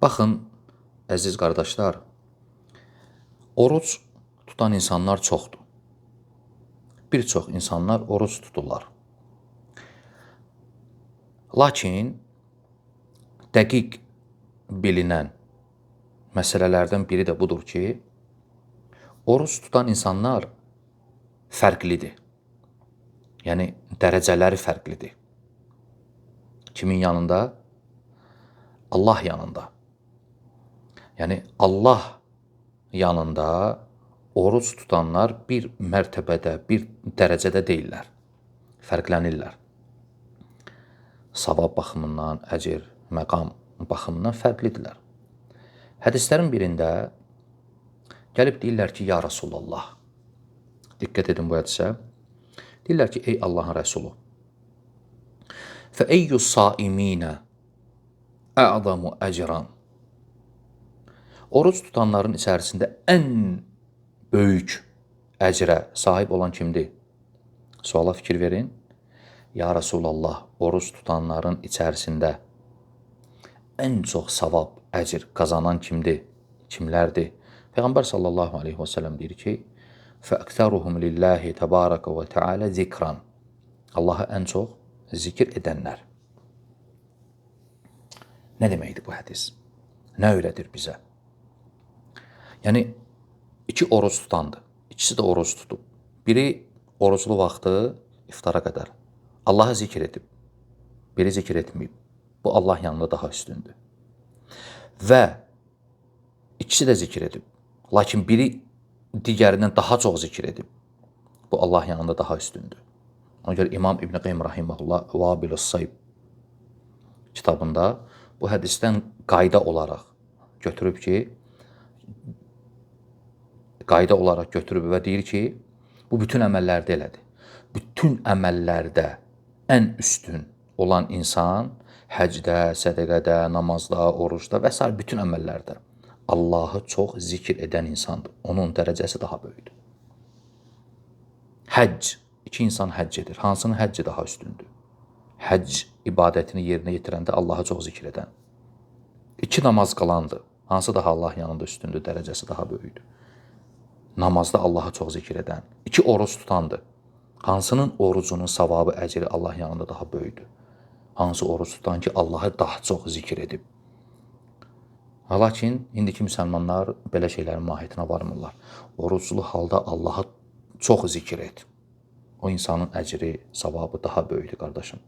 Baxın, əziz qardaşlar, oruc tutan insanlar çoxdur. Bir çox insanlar oruc tuturlar. Lakin dəqiq bilinən məsələlərdən biri də budur ki, oruc tutan insanlar fərqlidir. Yəni, dərəcələri fərqlidir. Kimin yanında? Allah yanında. Yəni, Allah yanında oruc tutanlar bir mərtəbədə, bir dərəcədə deyirlər, fərqlənirlər. Savab baxımından, əcr, məqam baxımından fərqlidirlər. Hədislərin birində gəlib deyirlər ki, ya Rasulallah, diqqət edin bu hədisə, deyirlər ki, ey Allahın Rəsulu, fəeyyü saiminə ə'zamu əcran. Oruc tutanların içərisində ən böyük əcrə sahib olan kimdir? Suala fikir verin. Ya Rasulallah, oruc tutanların içərisində ən çox savab, əcr qazanan kimdir? Kimlərdir? Peyğəmbər sallallahu aleyhi və səlləm deyir ki, fəəktəruhum lillahi təbarəkə və tealə zikran. Allaha ən çox zikir edənlər. Nə deməkdir bu hədis? Nə öyrədir bizə? Yəni, iki oruc tutandır. İkisi də oruc tutub. Biri oruclu vaxtı iftara qədər Allah'a zikir edib. Biri zikir etməyib. Bu Allah yanında daha üstündür. Və ikisi də zikir edib. Lakin biri digərindən daha çox zikir edib. Bu Allah yanında daha üstündür. Ona görə İmam İbn Qeym rahimehullah Vabilus Sayb kitabında bu hədisdən qayda olaraq götürüb və deyir ki, bu bütün əməllərdə elədir. Bütün əməllərdə ən üstün olan insan həcdə, sədəqədə, namazda, orucda və s. bütün əməllərdə Allahı çox zikir edən insandır. Onun dərəcəsi daha böyükdür. Həcc, iki insan həcc edir. Hansının həcci daha üstündür? Həcc ibadətini yerinə yetirəndə Allahı çox zikir edən. İki namaz qalandır. Hansı daha Allah yanında üstündür, dərəcəsi daha böyükdür? Namazda Allahı çox zikir edən. İki oruc tutandır. Hansının orucunun savabı, əcri Allah yanında daha böyükdür? Hansı oruc tutan ki, Allahı daha çox zikir edib? Lakin indiki müsəlmanlar belə şeylərin mahiyyətinə varmırlar. Oruclu halda Allahı çox zikir et. O insanın əcri, savabı daha böyükdür, qardaşım.